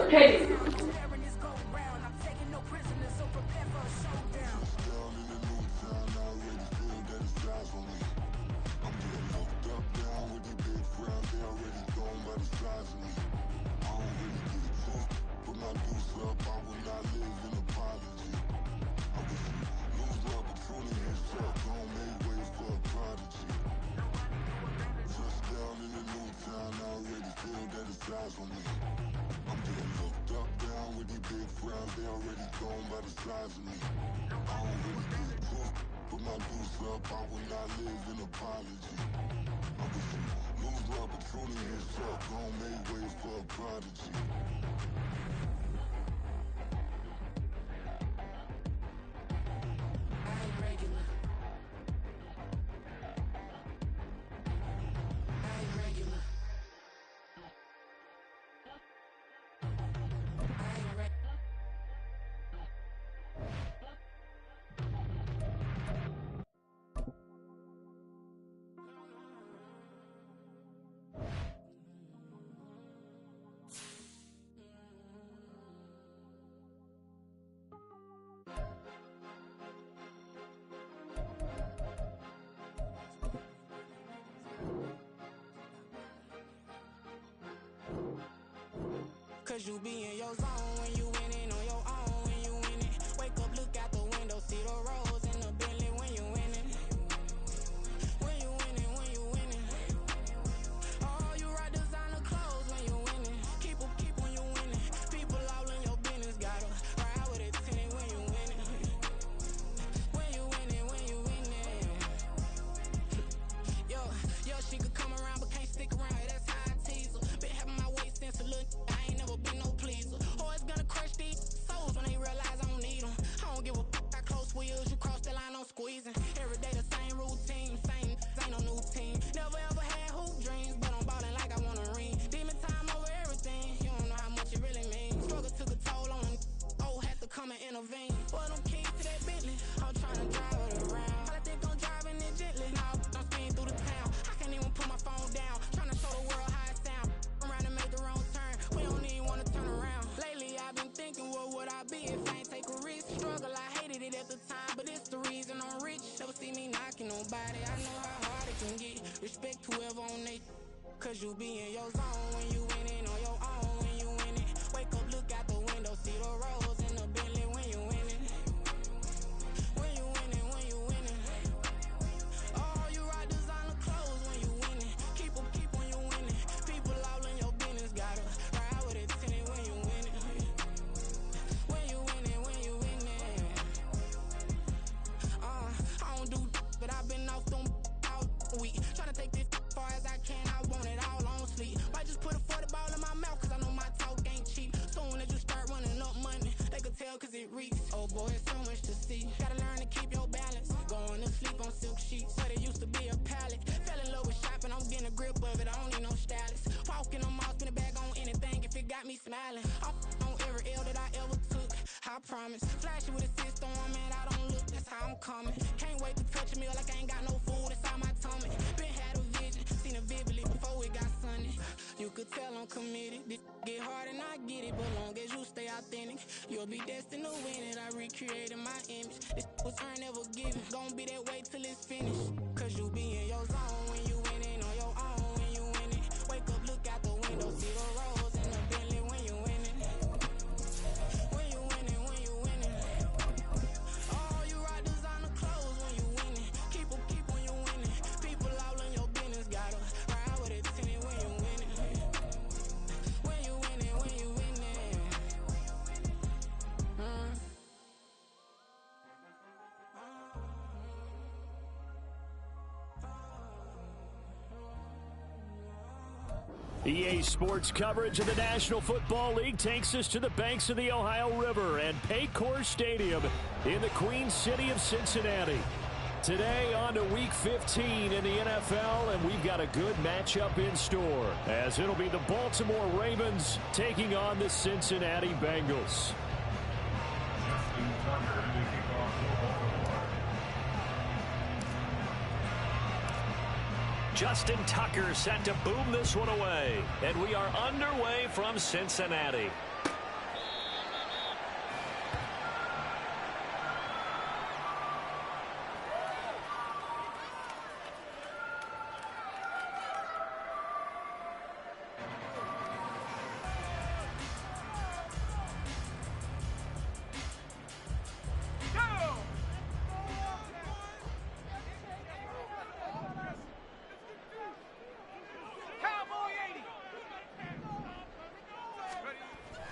Hey. Cause you be in your zone when you winning on your own when you winning. Wake up, look out the window, see the rose in the Bentley when you winning. When you winning, when you winning. Oh, you rock designer clothes when you winning. Keep when you winning. People all in your business, gotta ride with it tinted when you winning. When you winning, when you winning. Yo, she could come around but can't stick around, that's how I tease her. Been having my waist since a little, I ain't never been no pleaser. Always gonna crush these souls when they realize I don't need them. I don't give a fuck, I close wheels, you cross the line, I'm squeezing. Every day the same routine, same, ain't no new team. Never ever had hoop dreams, but I'm ballin' like I wanna ring. Demon time over everything, you don't know how much it really means. Struggle took a toll on them, had to come and intervene. Boy, them keys to that Bentley, I'm tryna drive it around. I think I'm driving it gently, now I'm speeding through the town. I can't even put my phone down, tryna show the world how it sound. Around and make the wrong turn, we don't even wanna turn around. Lately I've been thinking, what would I be if I ain't take a risk? Struggle, I hated it at the time, but it's the reason I'm rich. Never see me knocking nobody, I know how hard it can get. Respect whoever on they, cause you be in your zone when you winning on your own when you winning. Wake up, look out the window, see the rose in the Bentley when you winning. When you winning, when you winning. Oh, you rock designer clothes when you winning. Keep when you winning. People all in your business, gotta ride with it tinted when you winning. When you winning, when you winning. I don't do but I've been off them all week. Tryna take this far as I can, I want it all on sleep. Might just put a 40 ball in my mouth, cause I know my talk ain't cheap. Soon as you start running up money, they could tell cause it reeks. Oh boy, it's so much to see. Gotta learn to keep your balance. Going to sleep on silk sheets, said it used to be a pallet. Fell in love with shopping, I'm getting a grip of it, I don't need no stylist. Walking on mall, spin a bag on anything if it got me smiling. I'm on every L that I ever took, I promise. Flashy with a system on, man, I don't look, that's how I'm coming. Can't wait to touch a meal like I ain't got no food inside my tummy. Been had a vision, seen it vividly before it got sunny. You could tell I'm committed, this get hard and I get it, but long as you stay authentic, you'll be destined to win it. I recreated my image, this was earned, never given. Gonna be that way till it's finished, cause you be in your zone when you winning on your own when you winning. Wake up, look out the window, see the rose in the Bentley when you winning. When you winning, when you winning. Oh, you rock designer clothes when you winning. Keep when you winning. People all in your business, gotta ride with it tinted when you winning. When you winning, when you winning. EA Sports coverage of the National Football League takes us to the banks of the Ohio River and Paycor Stadium in the Queen City of Cincinnati. Today on to Week 15 in the NFL, and we've got a good matchup in store, as it'll be the Baltimore Ravens taking on the Cincinnati Bengals. Justin Tucker set to boom this one away. And we are underway from Cincinnati.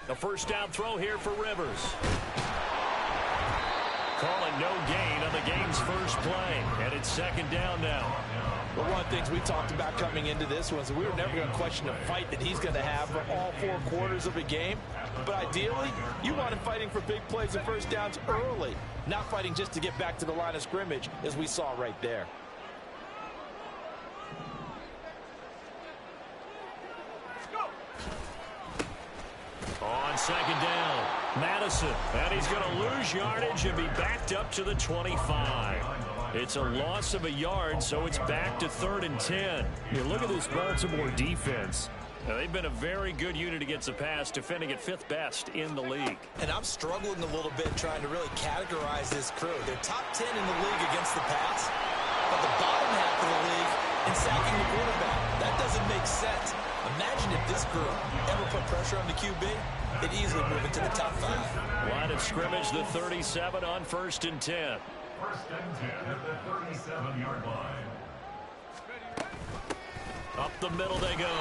A first down throw here for Rivers. Calling no gain on the game's first play. And it's second down now. Well, one of the things we talked about coming into this was we were never going to question the fight that he's going to have for all 4 quarters of a game. But ideally, you want him fighting for big plays and first downs early, not fighting just to get back to the line of scrimmage, as we saw right there. On second down, Madison, and he's going to lose yardage and be backed up to the 25. It's a loss of a yard, so it's back to 3rd and 10. You look at this Baltimore defense. Now, they've been a very good unit against the pass, defending at 5th best in the league. And I'm struggling a little bit trying to really categorize this crew. They're top 10 in the league against the pass, but the bottom half of the league in sacking the quarterback. That doesn't make sense. Imagine if this group ever put pressure on the QB, they'd easily move into the top 5. Line of scrimmage, the 37 on 1st and 10. 1st and 10 at the 37-yard line. Up the middle they go.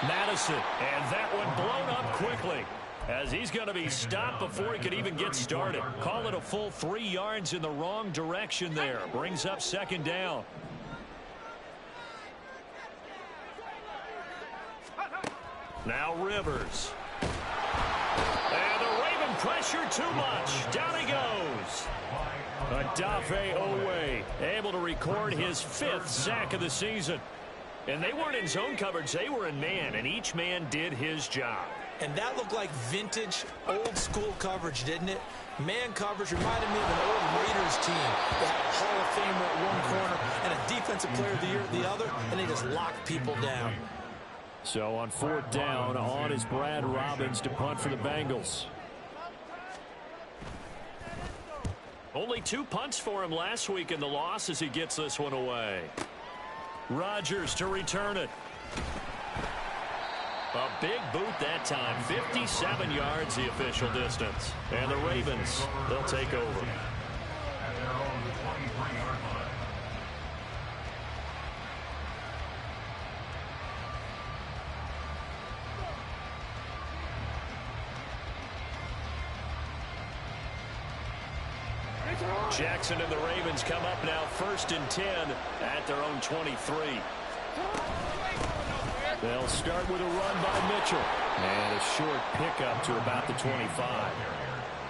Madison, and that one blown up quickly as he's going to be stopped before he could even get started. Call it a full 3 yards in the wrong direction there. Brings up second down. Now Rivers. And the Raven pressure too much. Down he goes. Odafe Oweh able to record his 5th sack of the season. And they weren't in zone coverage. They were in man, and each man did his job. And that looked like vintage, old-school coverage, didn't it? Man coverage reminded me of an old Raiders team that had a Hall of Famer at one corner and a Defensive Player of the Year at the other, and they just locked people down. So on 4th down, on is Brad Robbins to punt for the Bengals. Only 2 punts for him last week in the loss as he gets this one away. Rodgers to return it. A big boot that time. 57 yards the official distance. And the Ravens, they'll take over. At their own 23-yard line. Jackson and the Ravens come up now 1st and 10 at their own 23. They'll start with a run by Mitchell. And a short pickup to about the 25.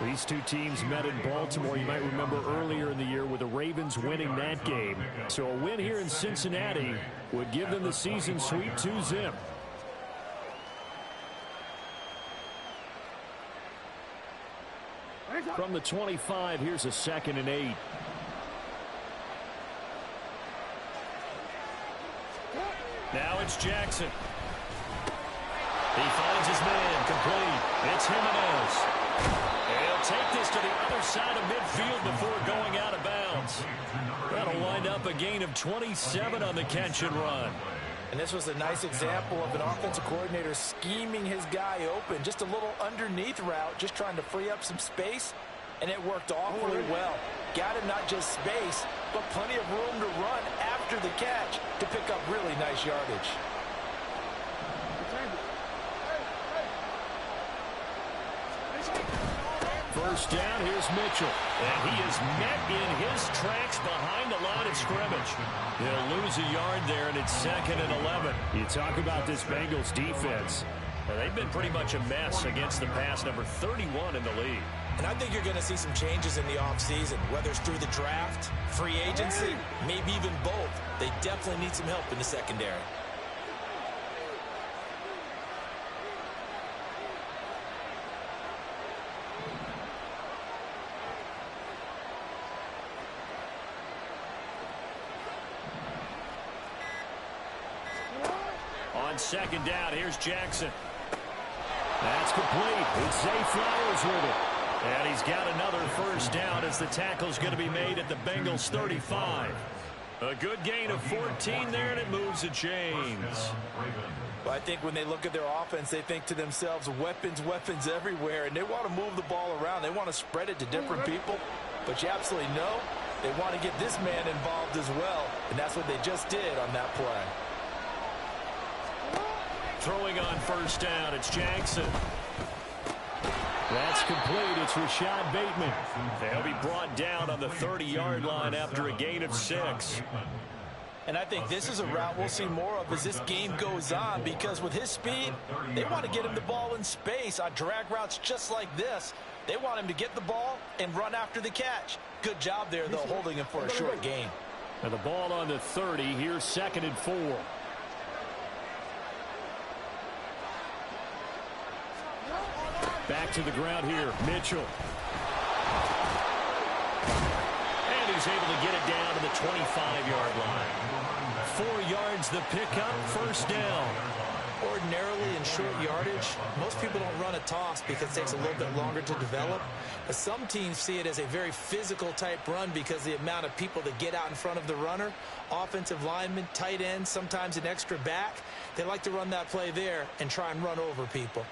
These two teams met in Baltimore, you might remember, earlier in the year with the Ravens winning that game. So a win here in Cincinnati would give them the season sweep 2-zip. From the 25, here's a 2nd and 8. Now it's Jackson. He finds his man complete. It's Jimenez. He'll take this to the other side of midfield before going out of bounds. That'll wind up a gain of 27 on the catch and run. And this was a nice example of an offensive coordinator scheming his guy open. Just a little underneath route, just trying to free up some space, and it worked awfully well. Got him not just space, but plenty of room to run after the catch to pick up really nice yardage. First down, here's Mitchell. And he is met in his tracks behind the line of scrimmage. He'll lose a yard there, and it's 2nd and 11. You talk about this Bengals defense. They've been pretty much a mess against the pass, number 31 in the league. And I think you're going to see some changes in the offseason, whether it's through the draft, free agency, maybe even both. They definitely need some help in the secondary. On 2nd down, here's Jackson. That's complete. It's Zay Flowers with it. And he's got another first down as the tackle's going to be made at the Bengals 35. A good gain of 14 there, and it moves the chains. Well, I think when they look at their offense, they think to themselves, weapons, weapons everywhere, and they want to move the ball around. They want to spread it to different people, but you absolutely know they want to get this man involved as well, and that's what they just did on that play. Throwing on first down, it's Jackson. That's complete. It's Rashad Bateman. They'll be brought down on the 30-yard line after a gain of 6. And I think this is a route we'll see more of as this game goes on, because with his speed, they want to get him the ball in space on drag routes just like this. They want him to get the ball and run after the catch. Good job there, though, holding him for a short gain. And the ball on the 30. Here's 2nd and 4. Back to the ground here. Mitchell. And he's able to get it down to the 25-yard line. 4 yards the pickup, 1st down. Ordinarily in short yardage, most people don't run a toss because it takes a little bit longer to develop. But some teams see it as a very physical type run because the amount of people that get out in front of the runner, offensive linemen, tight ends, sometimes an extra back. They like to run that play there and try and run over people.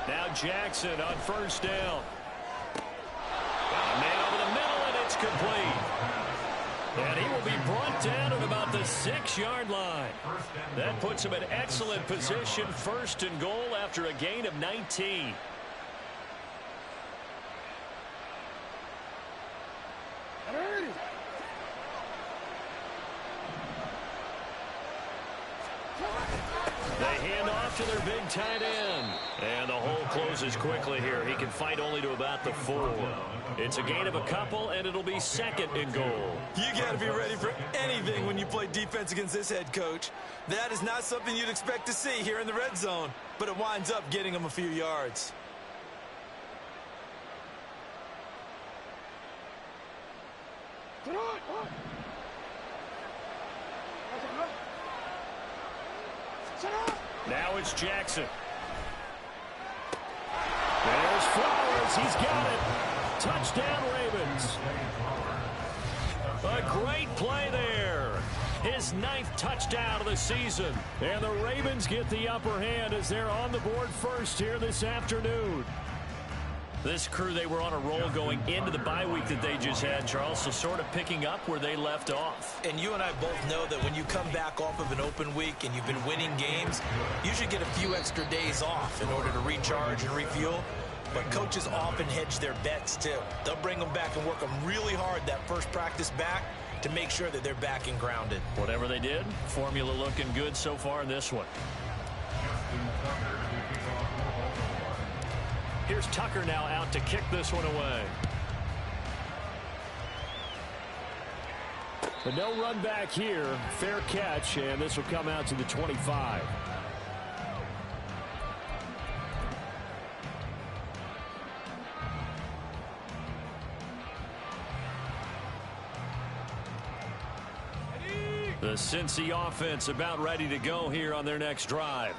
Now Jackson on 1st down. Got a man over the middle, and it's complete. And he will be brought down at about the 6-yard line. That puts him in excellent position, 1st and goal after a gain of 19. They hand off to their big tight end. And the hole closes quickly here. He can fight only to about the 4. It's a gain of a couple, and it'll be 2nd and goal. You got to be ready for anything when you play defense against this head coach. That is not something you'd expect to see here in the red zone, but it winds up getting him a few yards. Now it's Jackson. There's Flowers. He's got it. Touchdown, Ravens. A great play there. His 9th touchdown of the season. And the Ravens get the upper hand as they're on the board first here this afternoon. This crew, they were on a roll going into the bye week that they just had, Charles, so sort of picking up where they left off. And you and I both know that when you come back off of an open week and you've been winning games, you should get a few extra days off in order to recharge and refuel. But coaches often hedge their bets, too. They'll bring them back and work them really hard that first practice back to make sure that they're back and grounded. Whatever they did, formula looking good so far in this one. Here's Tucker now out to kick this one away. But no run back here. Fair catch, and this will come out to the 25. The Cincy offense about ready to go here on their next drive.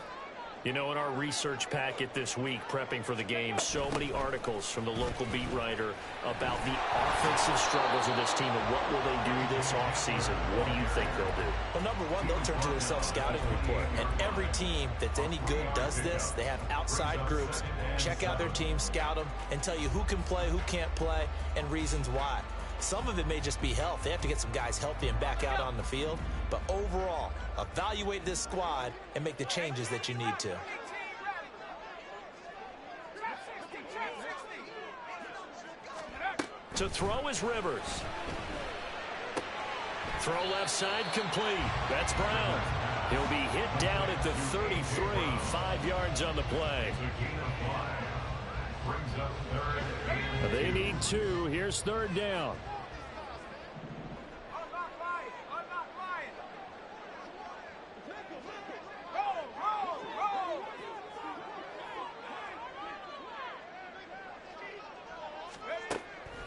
You know, in our research packet this week, prepping for the game, so many articles from the local beat writer about the offensive struggles of this team and what will they do this offseason. What do you think they'll do? Well, number one, they'll turn to their self-scouting report. And every team that's any good does this. They have outside groups, check out their team, scout them, and tell you who can play, who can't play, and reasons why. Some of it may just be health. They have to get some guys healthy and back out on the field. But overall, evaluate this squad and make the changes that you need to. To throw is Rivers. Throw left side complete. That's Brown. He'll be hit down at the 33, 5 yards on the play. They need 2. Here's 3rd down.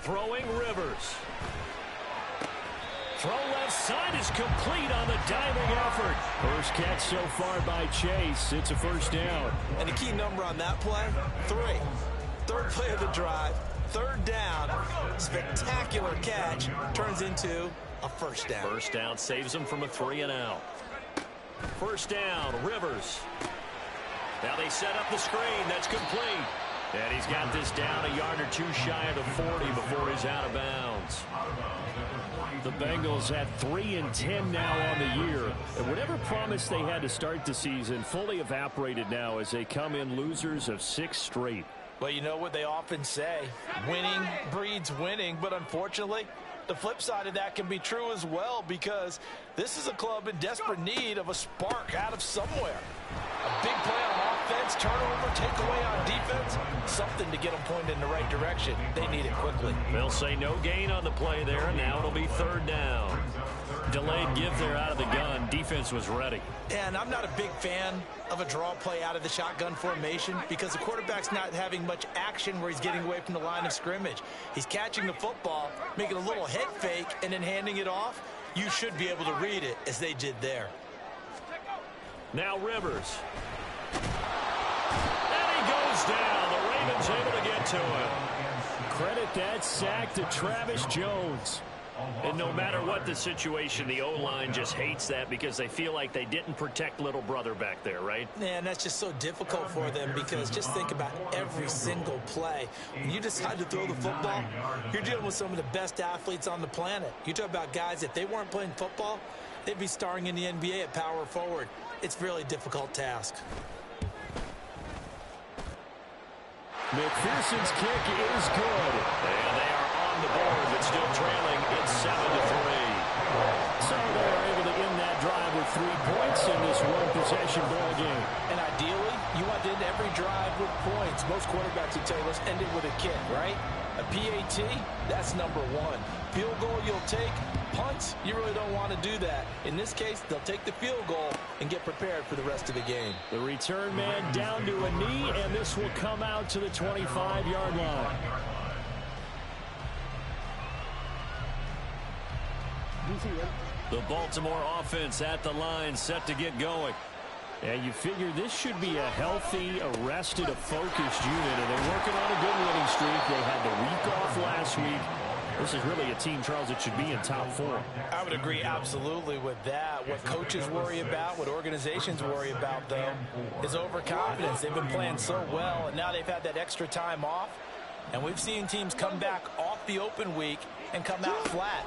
Throwing Rivers. Throw left side is complete on the diving effort. First catch so far by Chase. It's a 1st down. And the key number on that play, 3. 3rd play of the drive, 3rd down. Spectacular catch turns into a 1st down. 1st down saves them from a 3 and out. First down, Rivers. Now they set up the screen. That's complete. And he's got this down a yard or two shy of the 40 before he's out of bounds. The Bengals at 3-10 now on the year. And whatever promise they had to start the season fully evaporated now as they come in losers of 6 straight. Well, you know what they often say, winning breeds winning, but unfortunately, the flip side of that can be true as well, because this is a club in desperate need of a spark out of somewhere. A big play on offense, turnover, takeaway on defense, something to get them pointed in the right direction. They need it quickly. They'll say no gain on the play there, and now it'll be third down. Delayed give there out of the gun. Defense was ready. And I'm not a big fan of a draw play out of the shotgun formation because the quarterback's not having much action where he's getting away from the line of scrimmage. He's catching the football, making a little head fake, and then handing it off. You should be able to read it as they did there. Now Rivers. And he goes down. The Ravens able to get to him. Credit that sack to Travis Jones. And no matter what the situation, the O-line just hates that because they feel like they didn't protect little brother back there, right? Man, that's just so difficult for them because just think about every single play. When you decide to throw the football, you're dealing with some of the best athletes on the planet. You talk about guys, if they weren't playing football, they'd be starring in the NBA at power forward. It's a really difficult task. McPherson's kick is good. And they are on the board, but still trailing. It's 7-3. So they're able to end that drive with 3 points in this one-possession ball game. And ideally, you want to end every drive with points. Most quarterbacks would tell you, let's end it with a kick, right? A PAT, that's number 1. Field goal you'll take. Punts, you really don't want to do that. In this case, they'll take the field goal and get prepared for the rest of the game. The return man down to a knee, and this will come out to the 25-yard line. The Baltimore offense at the line, set to get going. And you figure this should be a healthy, arrested, a focused unit, and they're working on a good winning streak. They had the week off last week. This is really a team, Charles, that should be in top 4. I would agree absolutely with that. What coaches worry about, what organizations worry about, though, is overconfidence. They've been playing so well, and now they've had that extra time off. And we've seen teams come back off the open week and come out flat.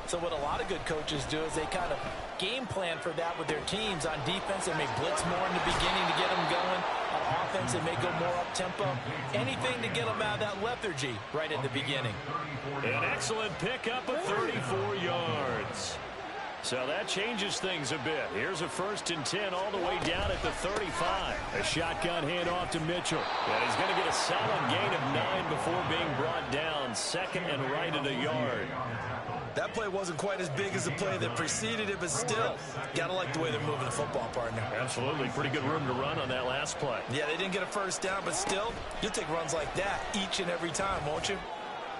So what a lot of good coaches do is they kind of game plan for that with their teams. On defense, they may blitz more in the beginning to get them going. On offense, they may go more up-tempo. Anything to get them out of that lethargy right at the beginning. An excellent pickup of 34 yards. So that changes things a bit. Here's a 1st and 10 all the way down at the 35. A shotgun handoff to Mitchell. And he's going to get a solid gain of 9 before being brought down. Second and right at a yard. That play wasn't quite as big as the play that preceded it, but still, got to like the way they're moving the football, partner. Absolutely. Pretty good room to run on that last play. Yeah, they didn't get a first down, but still, you'll take runs like that each and every time, won't you?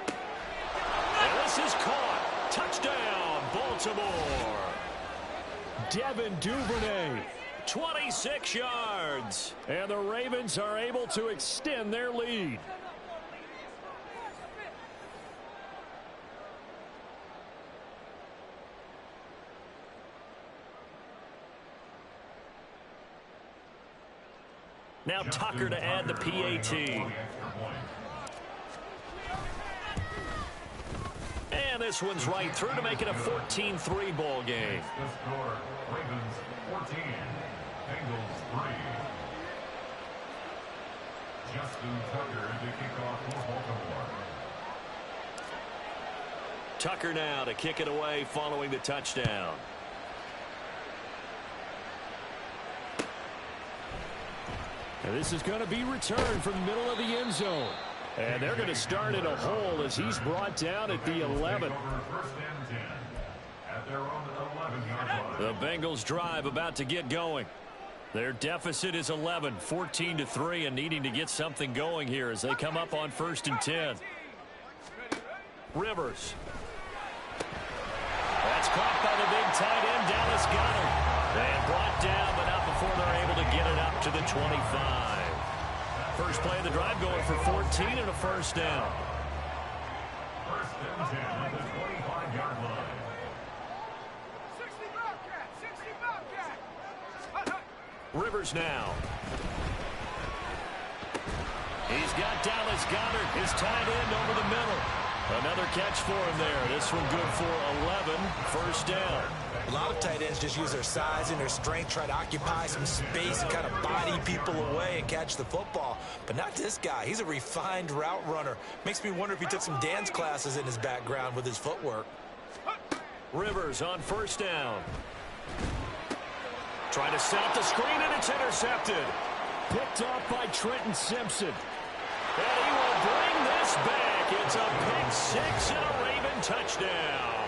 And this is caught. Touchdown, Baltimore. Devin Duvernay. 26 yards. And the Ravens are able to extend their lead. Now Tucker to add the PAT. And this one's right through to make it a 14-3 ball game. The score, Ravens 14, Bengals 3. Justin Tucker to kick off for Baltimore. Tucker now to kick it away following the touchdown. And this is going to be returned from the middle of the end zone. And they're going to start in a hole as he's brought down at the 11. The Bengals drive about to get going. Their deficit is 11, 14-3, and needing to get something going here as they come up on 1st and 10. Rivers. That's caught by the big tight end, Dallas Goedert. And brought down, but not before they're able to get it up to the 25. First play of the drive going for 14 and a first down. 1st and 10 at the 25-yard line. Rivers now. He's got Dallas Goedert, his tight end, over the middle. Another catch for him there. This one good for 11, first down. A lot of tight ends just use their size and their strength, try to occupy some space and kind of body people away and catch the football. But not this guy. He's a refined route runner. Makes me wonder if he took some dance classes in his background with his footwork. Rivers on first down. Trying to set up the screen, and it's intercepted. Picked off by Trenton Simpson. And he will bring this back. It's a pick six and a Raven touchdown.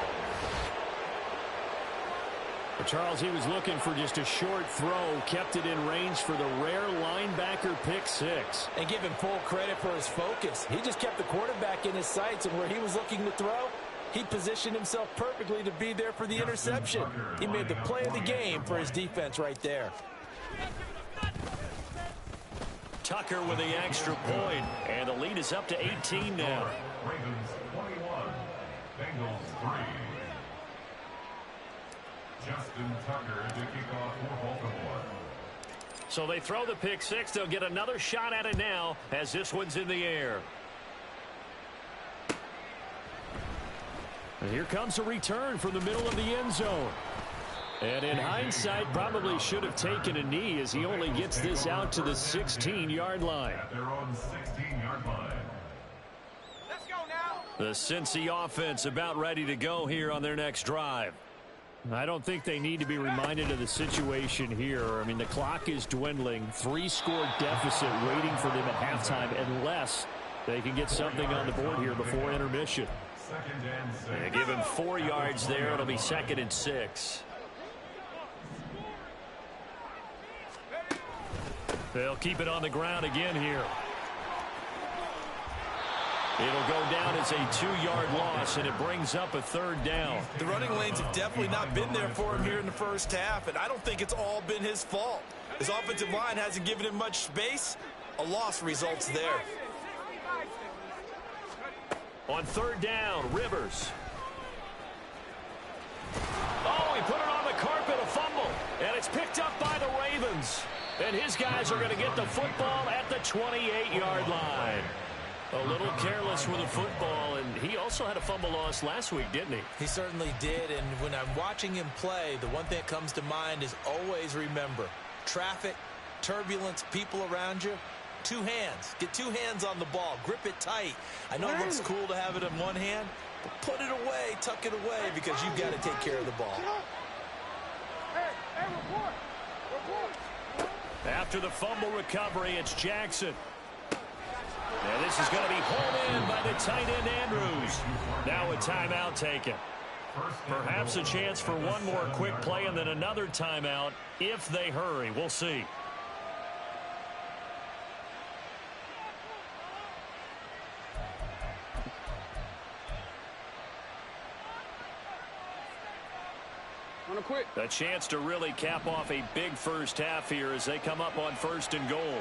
But Charles, he was looking for just a short throw, kept it in range for the rare linebacker pick six. And give him full credit for his focus. He just kept the quarterback in his sights, and where he was looking to throw, he positioned himself perfectly to be there for the interception. He made the play of the game for his defense right there. Tucker with the extra point, and the lead is up to 18 now. Ravens 21, Bengals 3. Justin Tucker to kick off for Baltimore. So they throw the pick six. They'll get another shot at it now as this one's in the air. And here comes a return from the middle of the end zone. And in hindsight, probably should have taken a knee as he only gets this out to the 16-yard line. At their own 16-yard line. Let's go now. The Cincy offense about ready to go here on their next drive. I don't think they need to be reminded of the situation here. I mean, the clock is dwindling. 3-score deficit waiting for them at halftime unless they can get something on the board here before intermission. Second and 6. They give him 4 yards there. It'll be 2nd and 6. They'll keep it on the ground again here. It'll go down as a 2-yard loss, and it brings up a 3rd down. The running lanes have definitely not been there for him here in the first half, and I don't think it's all been his fault. His offensive line hasn't given him much space. A loss results there. On 3rd down, Rivers. Oh, he put it on the carpet, a fumble, and it's picked up by the Ravens. And his guys are going to get the football at the 28-yard line. A little careless with the football, and he also had a fumble loss last week, didn't he? He certainly did, and when I'm watching him play, the one thing that comes to mind is always remember, traffic, turbulence, people around you, 2 hands. Get 2 hands on the ball. Grip it tight. I know it looks cool to have it in one hand, but put it away, tuck it away, because you've got to take care of the ball. After the fumble recovery, it's Jackson. And this is going to be hauled in by the tight end, Andrews. Now a timeout taken. Perhaps a chance for one more quick play and then another timeout if they hurry. We'll see. A chance to really cap off a big first half here as they come up on 1st and goal.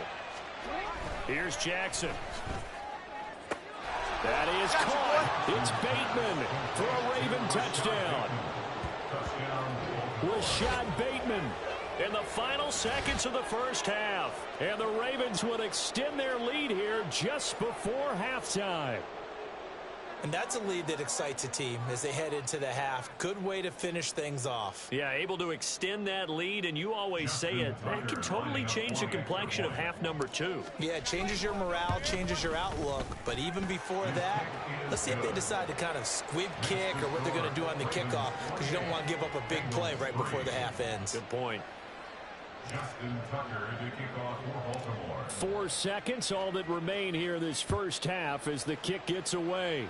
Here's Jackson. That is caught. It's Bateman for a Raven touchdown. Rashad Bateman In the final seconds of the first half. And the Ravens would extend their lead here just before halftime. And that's a lead that excites a team as they head into the half. Good way to finish things off. Yeah, able to extend that lead, and you always say it, that can totally change the complexion of half number 2. Yeah, it changes your morale, changes your outlook. But even before that, let's see if they decide to kind of squib kick or what they're going to do on the kickoff, because you don't want to give up a big play right before the half ends. Good point. Justin Tucker to kick off for Baltimore. 4 seconds, all that remain here this first half as the kick gets away.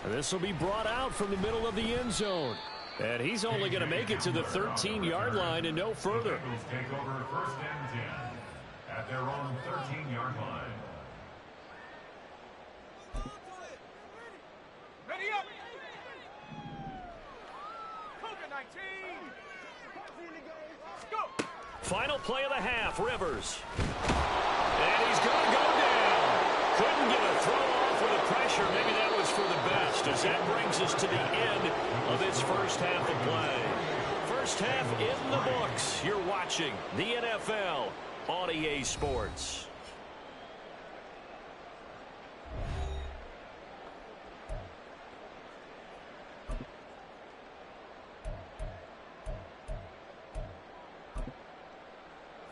This will be brought out from the middle of the end zone. And he's only going to make it to the 13-yard line and no further. Eagles take over 1st and 10 at their own 13-yard line. Ready up! COVID-19! Go! Final play of the half, Rivers. And he's going to go down. Couldn't get a throw off with the pressure. Maybe that was for the best, as that brings us to the end of this first half of play. First half in the books. You're watching the NFL on EA Sports.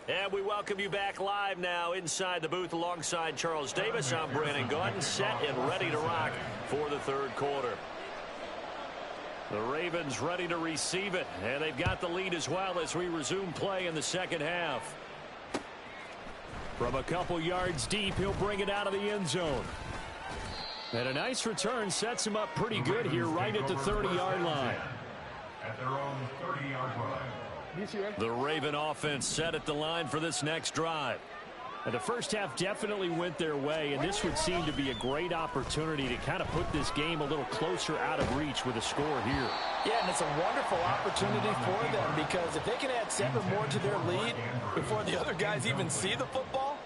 And we welcome you back live now inside the booth alongside Charles Davis. I'm Brandon Gaudin, set and ready to rock for the third quarter. The Ravens ready to receive it, and they've got the lead as well as we resume play in the second half. From a couple yards deep, he'll bring it out of the end zone. And a nice return sets him up pretty good here right at the 30-yard line. At their own 30-yard line. The Raven offense set at the line for this next drive. And the first half definitely went their way, and this would seem to be a great opportunity to kind of put this game a little closer out of reach with a score here. Yeah, and it's a wonderful opportunity for them because if they can add 7 more to their lead before the other guys even see the football,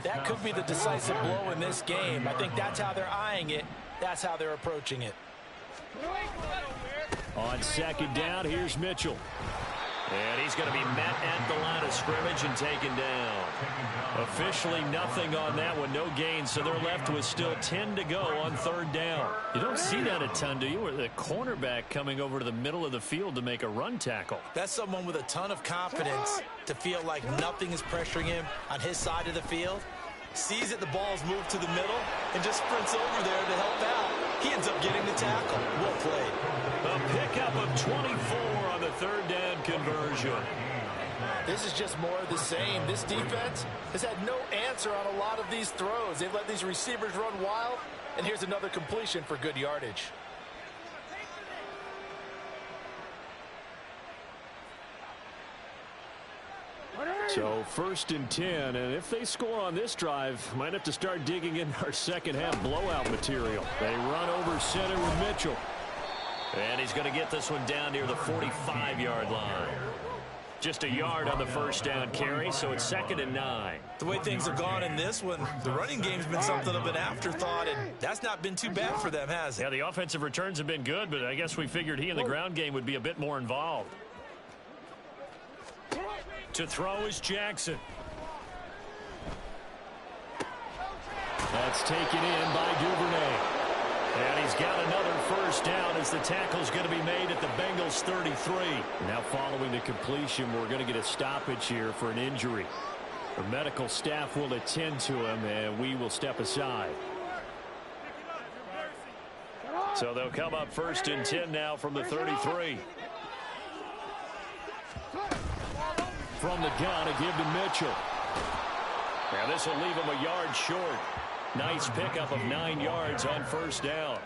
that could be the decisive blow in this game. I think that's how they're eyeing it. That's how they're approaching it. On second down, here's Mitchell. And he's going to be met at the line of scrimmage and taken down. Officially nothing on that one, no gain, so they're left with still 10 to go on third down. You don't see that a ton, do you? Where the cornerback coming over to the middle of the field to make a run tackle. That's someone with a ton of confidence to feel like nothing is pressuring him on his side of the field. Sees that the ball's moved to the middle and just sprints over there to help out. He ends up getting the tackle. Well played. A pickup of 24 on the third down conversion. This is just more of the same. This defense has had no answer on a lot of these throws. They've let these receivers run wild, and here's another completion for good yardage. So 1st and 10, and if they score on this drive, might have to start digging in our second half blowout material. They run over center with Mitchell. And he's going to get this one down near the 45-yard line. Just a yard on the first down carry, so it's 2nd and 9. The way things have gone in this one, the running game's been something of an afterthought, and that's not been too bad for them, has it? Yeah, the offensive returns have been good, but I guess we figured he in the ground game would be a bit more involved. To throw is Jackson. That's taken in by Duvernay. And he's got another first down as the tackle's going to be made at the Bengals 33. Now following the completion, we're going to get a stoppage here for an injury. The medical staff will attend to him, and we will step aside. So they'll come up 1st and 10 now from the 33. From the gun, a give to Mitchell. Now this will leave him a yard short. Nice pickup of 9 yards on first down.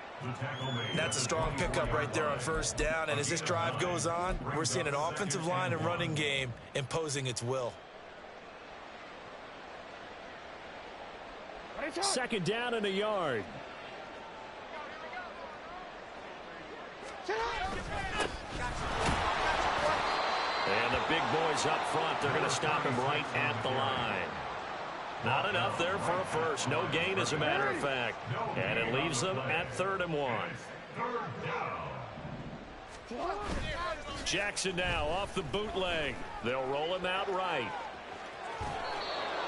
That's a strong pickup right there on first down, and as this drive goes on, we're seeing an offensive line and running game imposing its will. 2nd down and a yard. And the big boys up front, they're going to stop him right at the line. Not enough there for a first. No gain, as a matter of fact. And it leaves them at 3rd and 1. Jackson now off the bootleg. They'll roll him out right.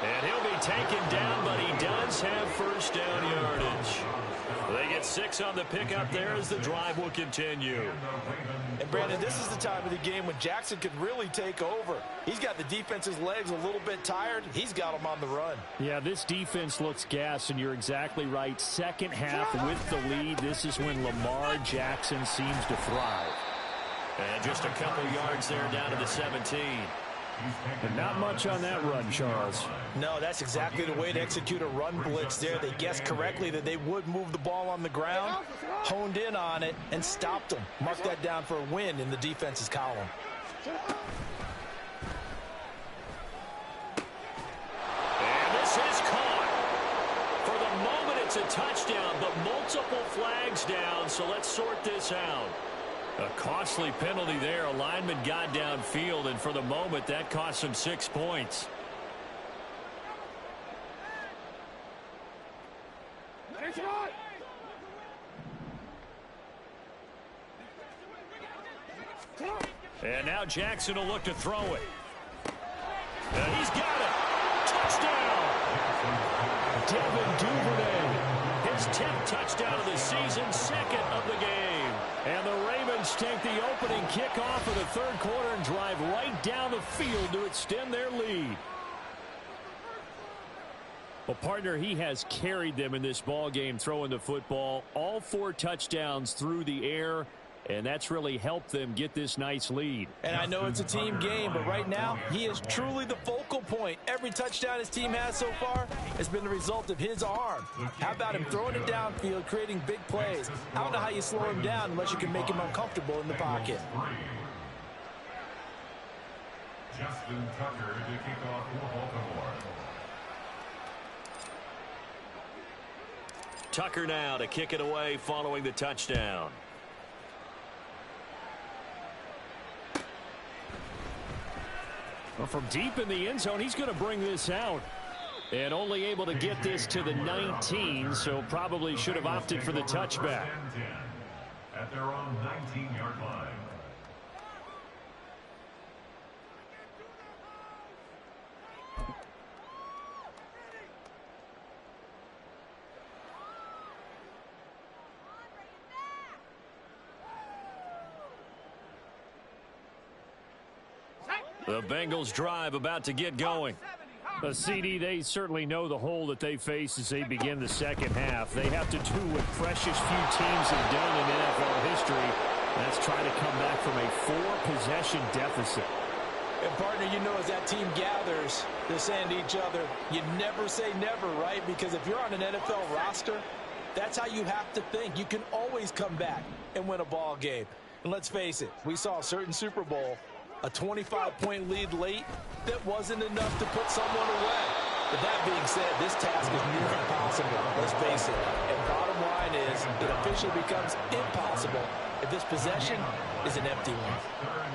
And he'll be taken down, but he does have first down yardage. They get 6 on the pickup there as the drive will continue. And Brandon, this is the time of the game when Jackson could really take over. He's got the defense's legs a little bit tired. He's got them on the run. Yeah, this defense looks gassed, and you're exactly right. Second half with the lead, this is when Lamar Jackson seems to thrive. And just a couple yards there down to the 17. And not much on that run, Charles. No, that's exactly the way to execute a run blitz there. They guessed correctly that they would move the ball on the ground, honed in on it, and stopped them. Mark that down for a win in the defense's column. And this is caught. For the moment, it's a touchdown, but multiple flags down, so let's sort this out. A costly penalty there. A lineman got downfield, and for the moment, that cost him 6 points. And now Jackson will look to throw it. And he's got it. Touchdown. Devin Duvernay. His 10th touchdown of the season, 2nd of the game. And the Ravens take the opening kickoff of the third quarter and drive right down the field to extend their lead. Well, partner, he has carried them in this ball game throwing the football. All 4 touchdowns through the air, and that's really helped them get this nice lead. And I know it's a team game, but right now he is truly the focal point. Every touchdown his team has so far has been the result of his arm. How about him throwing it downfield, creating big plays? I don't know how you slow him down unless you can make him uncomfortable in the pocket. Justin Tucker to kick off for Baltimore. Tucker now to kick it away following the touchdown. Well, from deep in the end zone, he's going to bring this out. And only able to get this to the 19, so probably should have opted for the touchback. At their own 19-yard line. The Bengals drive about to get going. The CD, they certainly know the hole that they face as they begin the second half. They have to do what precious few teams have done in NFL history. That's trying to come back from a 4-possession deficit. And partner, you know, as that team gathers, they're saying to each other, you never say never, right? Because if you're on an NFL roster, that's how you have to think. You can always come back and win a ball game. And let's face it, we saw a certain Super Bowl, a 25-point lead late that wasn't enough to put someone away. But that being said, this task is near impossible, let's face it. And bottom line is, it officially becomes impossible if this possession is an empty one.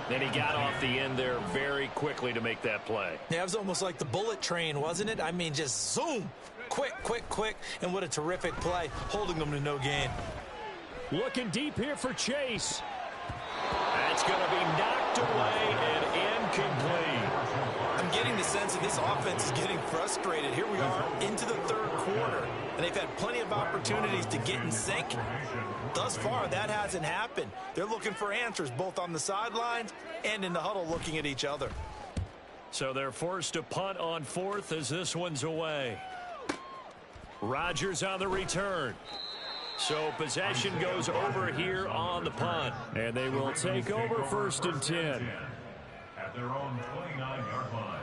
Then he got off the end there very quickly to make that play. Yeah, it was almost like the bullet train, wasn't it? I mean, just zoom, quick, quick, quick, and what a terrific play, holding them to no gain. Looking deep here for Chase. That's going to be knocked away and incomplete. I'm getting the sense that this offense is getting frustrated. Here we are into the third quarter, and they've had plenty of opportunities to get in sync. Thus far, that hasn't happened. They're looking for answers both on the sidelines and in the huddle looking at each other. So they're forced to punt on 4th as this one's away. Rodgers on the return. So possession goes over here on the punt. And they will take over 1st and 10. At their own 29-yard line.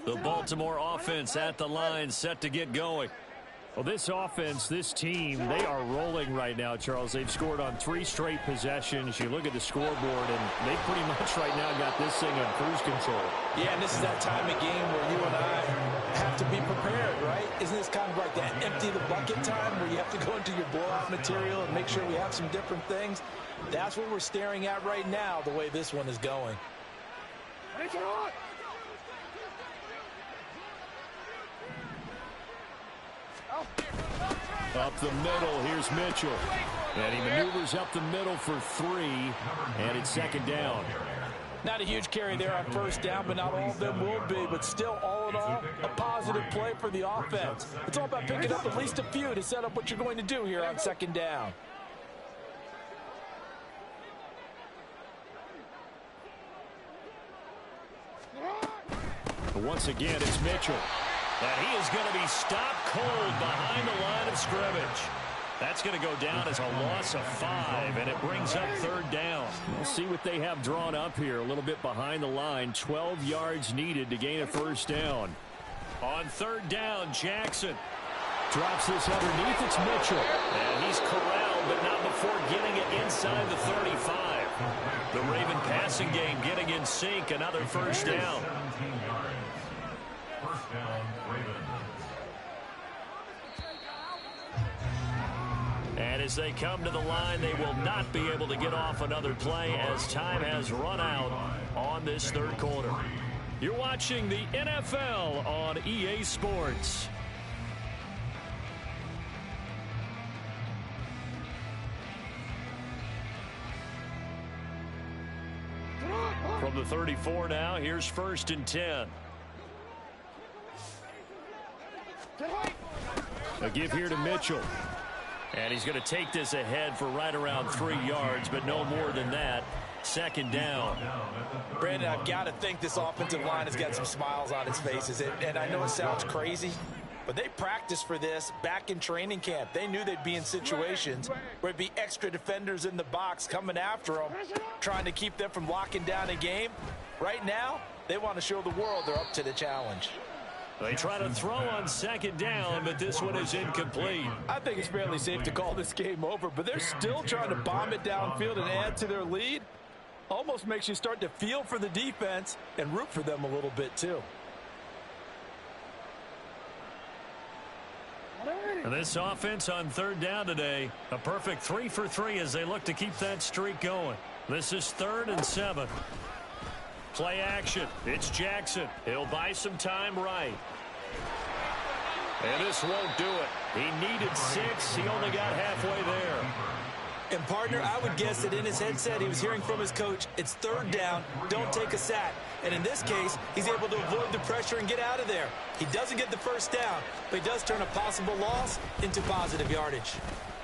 The Baltimore offense at the line, set to get going. Well, this offense, this team, they are rolling right now, Charles. They've scored on 3 straight possessions. You look at the scoreboard, and they pretty much right now got this thing on cruise control. Yeah, and this is that time of game where you and I have to be prepared, right? Isn't this kind of like that empty the bucket time where you have to go into your blowout material and make sure we have some different things? That's what we're staring at right now, the way this one is going. Up the middle, here's Mitchell. And he maneuvers up the middle for 3, and it's 2nd down. Not a huge carry there on 1st down, but not all of them will be. But still, all in all, a positive play for the offense. It's all about picking up at least a few to set up what you're going to do here on 2nd down. But once again, it's Mitchell. And he is going to be stopped cold behind the line of scrimmage. That's going to go down as a loss of 5, and it brings up 3rd down. We'll see what they have drawn up here. A little bit behind the line. 12 yards needed to gain a 1st down. On 3rd down, Jackson drops this underneath. It's Mitchell. And he's corralled, but not before getting it inside the 35. The Raven passing game getting in sync. Another 1st down. 17 yards. 1st down, Ravens. And as they come to the line, they will not be able to get off another play as time has run out on this 3rd quarter. You're watching the NFL on EA Sports. From the 34 now, here's 1st and 10. A give here to Mitchell. And he's going to take this ahead for right around 3 yards, but no more than that. 2nd down. Brandon, I've got to think this offensive line has got some smiles on its faces. And I know it sounds crazy, but they practiced for this back in training camp. They knew they'd be in situations where it'd be extra defenders in the box coming after them, trying to keep them from locking down a game. Right now, they want to show the world they're up to the challenge. They try to throw on 2nd down, but this one is incomplete. I think it's fairly safe to call this game over, but they're still trying to bomb it downfield and add to their lead. Almost makes you start to feel for the defense and root for them a little bit too. And this offense on 3rd down today, a perfect 3 for 3 as they look to keep that streak going. This is 3rd and 7. Play action. It's Jackson. He'll buy some time right. And this won't do it. He needed 6. He only got halfway there. And, partner, I would guess that in his headset he was hearing from his coach, it's 3rd down, don't take a sack. And in this case, he's able to avoid the pressure and get out of there. He doesn't get the 1st down, but he does turn a possible loss into positive yardage.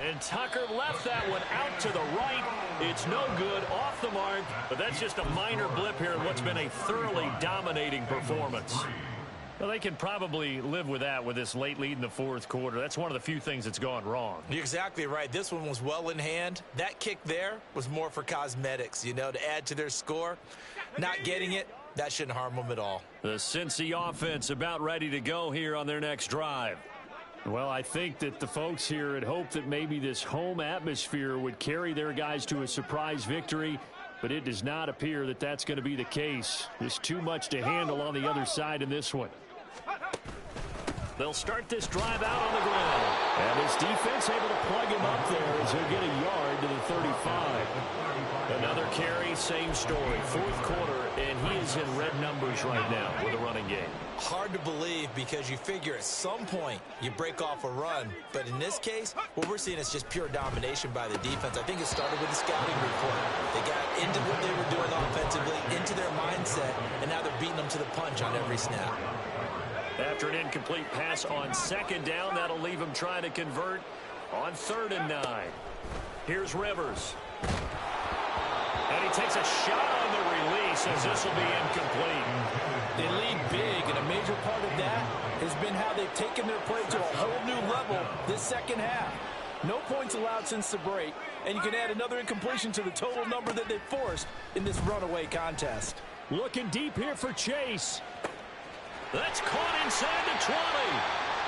And Tucker left that one out to the right. It's no good, off the mark, but that's just a minor blip here in what's been a thoroughly dominating performance. Well, they can probably live with that with this late lead in the 4th quarter. That's one of the few things that's gone wrong. You're exactly right. This one was well in hand. That kick there was more for cosmetics, you know, to add to their score. Not getting it, that shouldn't harm them at all. The Cincy offense about ready to go here on their next drive. Well, I think that the folks here had hoped that maybe this home atmosphere would carry their guys to a surprise victory, but it does not appear that that's going to be the case. There's too much to handle on the other side in this one. They'll start this drive out on the ground. And his defense able to plug him up there as he'll get a yard to the 35. Another carry, same story. 4th quarter, and he is in red numbers right now with a running game. Hard to believe because you figure at some point you break off a run. But in this case, what we're seeing is just pure domination by the defense. I think it started with the scouting report. They got into what they were doing offensively, into their mindset, and now they're beating them to the punch on every snap. After an incomplete pass on 2nd down, that'll leave him trying to convert on 3rd and 9. Here's Rivers. And he takes a shot on the release as this will be incomplete. They lead big, and a major part of that has been how they've taken their play to a whole new level this 2nd half. No points allowed since the break, and you can add another incompletion to the total number that they've forced in this runaway contest. Looking deep here for Chase. That's caught inside the 20.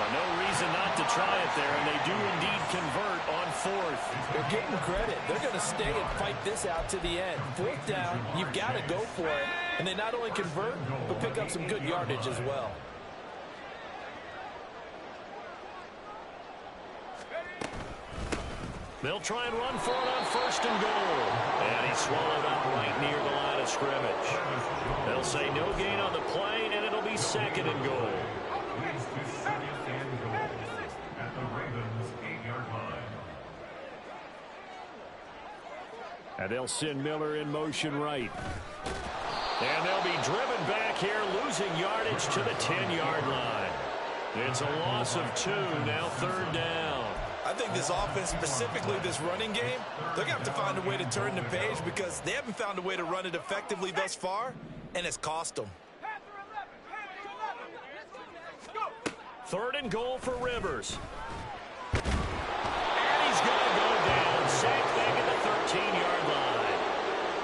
Well, no reason not to try it there, and they do indeed convert on 4th. They're getting credit. They're going to stay and fight this out to the end. 4th down, you've got to go for it. And they not only convert, but pick up some good yardage as well. They'll try and run for it on 1st and goal. And he's swallowed up right near the line of scrimmage. They'll say no gain on the play, and it'll be 2nd and goal. At the Ravens 8-yard line. And they'll send Miller in motion right. And they'll be driven back here, losing yardage to the 10-yard line. It's a loss of 2, now 3rd down. I think this offense, specifically this running game, they're going to have to find a way to turn the page because they haven't found a way to run it effectively thus far, and it's cost them. 3rd and goal for Rivers. And he's going to go down, sacked back at the 13-yard line.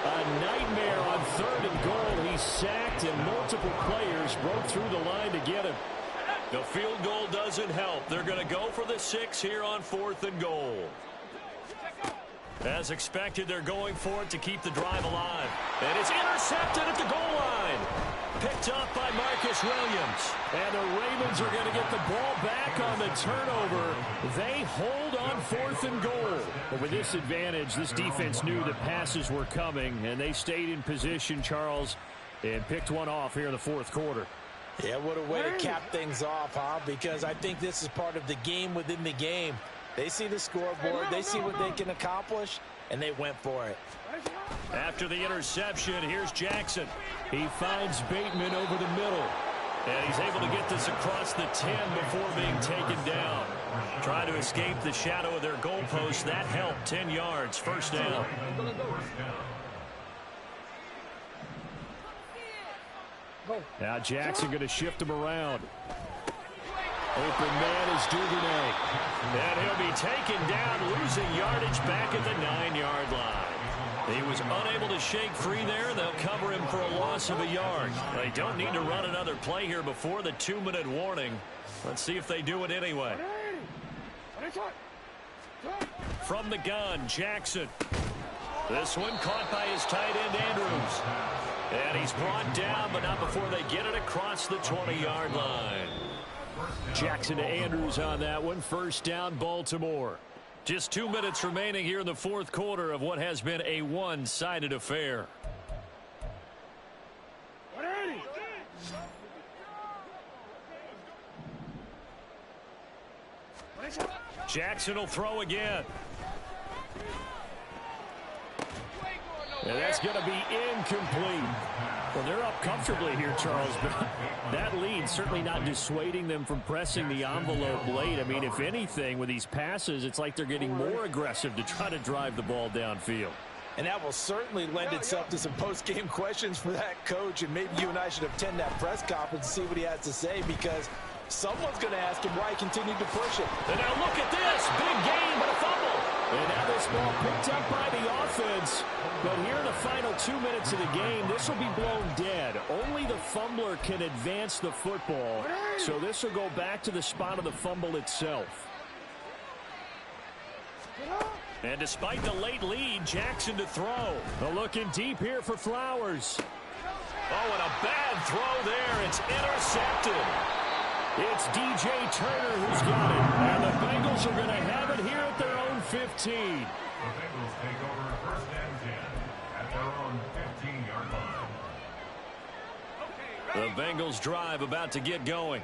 A nightmare on 3rd and goal. He's sacked, and multiple players broke through the line to get him. The field goal doesn't help. They're going to go for the 6 here on 4th and goal. As expected, they're going for it to keep the drive alive. And it's intercepted at the goal line. Picked up by Marcus Williams. And the Ravens are going to get the ball back on the turnover. They hold on 4th and goal. But with this advantage, this defense knew that passes were coming, and they stayed in position, Charles. and picked one off here in the fourth quarter. Yeah, what a way to cap things off, huh? Because I think this is part of the game within the game. They see the scoreboard, they see what they can accomplish, and they went for it. After the interception, here's Jackson. He finds Bateman over the middle. And he's able to get this across the 10 before being taken down. Trying to escape the shadow of their goalpost. That helped. 10 yards. First down. Now Jackson going to shift him around. Open man is Duvernay. And he'll be taken down, losing yardage back at the 9-yard line. He was unable to shake free there. They'll cover him for a loss of a yard. They don't need to run another play here before the 2-minute warning. Let's see if they do it anyway. From the gun, Jackson. This one caught by his tight end, Andrews. And he's brought down, but not before they get it across the 20-yard line. Jackson to Andrews on that one. First down, Baltimore. Just 2 minutes remaining here in the fourth quarter of what has been a one-sided affair. Jackson will throw again. And that's going to be incomplete. Well, they're up comfortably here, Charles, but that lead certainly not dissuading them from pressing the envelope late. I mean, if anything, with these passes, it's like they're getting more aggressive to try to drive the ball downfield. And that will certainly lend itself to some post-game questions for that coach, and maybe you and I should attend that press conference and see what he has to say, because someone's going to ask him why he continued to push it. And now look at this. Big gain, but a fumble. And now this ball picked up by the offense. But here in the final 2 minutes of the game, this will be blown dead. Only the fumbler can advance the football. So this will go back to the spot of the fumble itself. And despite the late lead, Jackson to throw. Looking deep here for Flowers. Oh, and a bad throw there. It's intercepted. It's DJ Turner who's got it. And the Bengals are going to have it here at their own 15. The Bengals take over first and 10 at their own 15-yard line. The Bengals drive about to get going.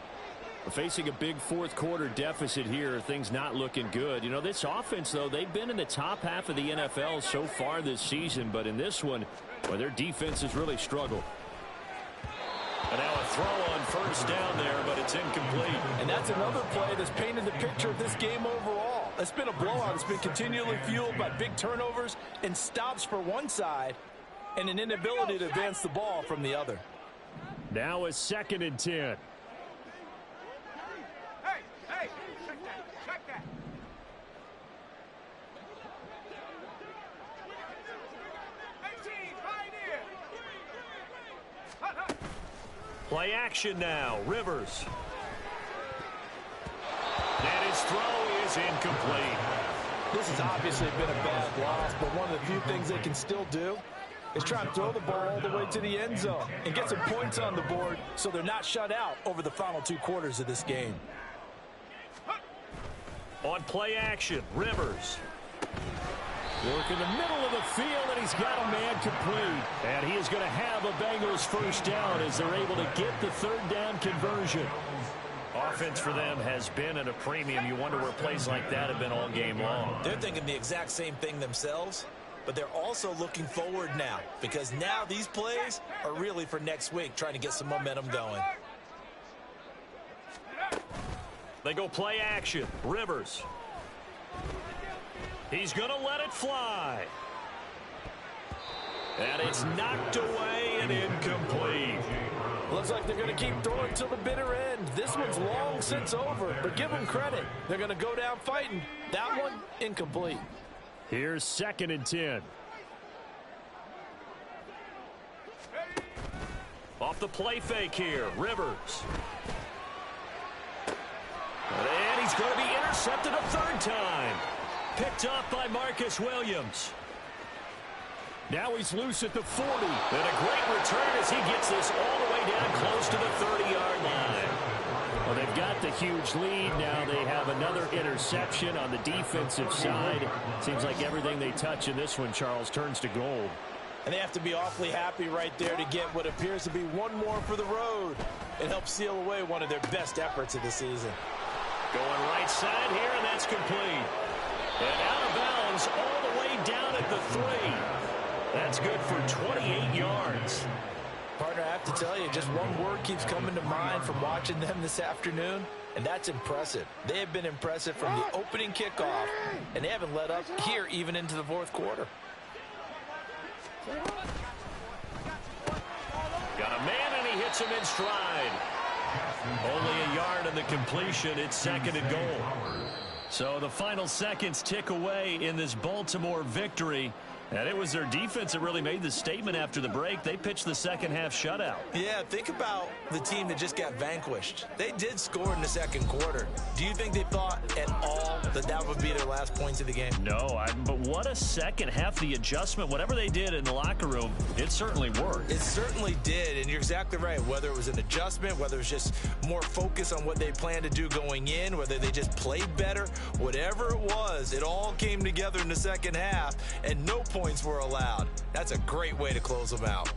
Facing a big fourth quarter deficit here, things not looking good. You know, this offense, though, they've been in the top half of the NFL so far this season, but in this one, well, their defense has really struggled. And now a throw on first down there, but it's incomplete. And that's another play that's painted the picture of this game overall. It's been a blowout. It's been continually fueled by big turnovers and stops for one side and an inability to advance the ball from the other. Now a 2nd and 10. Play action now. Rivers. And his throw is incomplete. This has obviously been a bad loss, but one of the few things they can still do is try and throw the ball all the way to the end zone and get some points on the board so they're not shut out over the final 2 quarters of this game. On play action, Rivers. Work in the middle of the field, and he's got a man complete. And he is going to have a Bengals first down as they're able to get the 3rd down conversion. Offense for them has been at a premium. You wonder where plays like that have been all game long. They're thinking the exact same thing themselves, but they're also looking forward now, because now these plays are really for next week, trying to get some momentum going. They go play action. Rivers. He's going to let it fly. And it's knocked away and incomplete. Looks like they're going to keep throwing till the bitter end. This one's long since over, but give them credit. They're going to go down fighting. That one, incomplete. Here's 2nd and 10. Off the play fake here, Rivers. And he's going to be intercepted a 3rd time. Picked up by Marcus Williams. Now he's loose at the 40. And a great return as he gets this all the way down close to the 30-yard line. Well, they've got the huge lead. Now they have another interception on the defensive side. Seems like everything they touch in this one, Charles, turns to gold. And they have to be awfully happy right there to get what appears to be one more for the road and help seal away one of their best efforts of the season. Going right side here, and that's complete. And out of bounds all the way down at the 3. That's good for 28 yards. Partner, I have to tell you, just one word keeps coming to mind from watching them this afternoon, and that's impressive. They have been impressive from the opening kickoff, and they haven't let up here even into the fourth quarter. Got a man, and he hits him in stride. Only a yard in the completion. It's second and goal. So the final seconds tick away in this Baltimore victory. And it was their defense that really made the statement after the break. They pitched the second half shutout. Yeah, think about the team that just got vanquished. They did score in the second quarter. Do you think they thought at all that that would be their last points of the game? No, but what a second half. The adjustment, whatever they did in the locker room, it certainly worked. It certainly did, and you're exactly right. Whether it was an adjustment, whether it was just more focus on what they planned to do going in, whether they just played better, whatever it was, it all came together in the second half, and no points were allowed. That's a great way to close them out.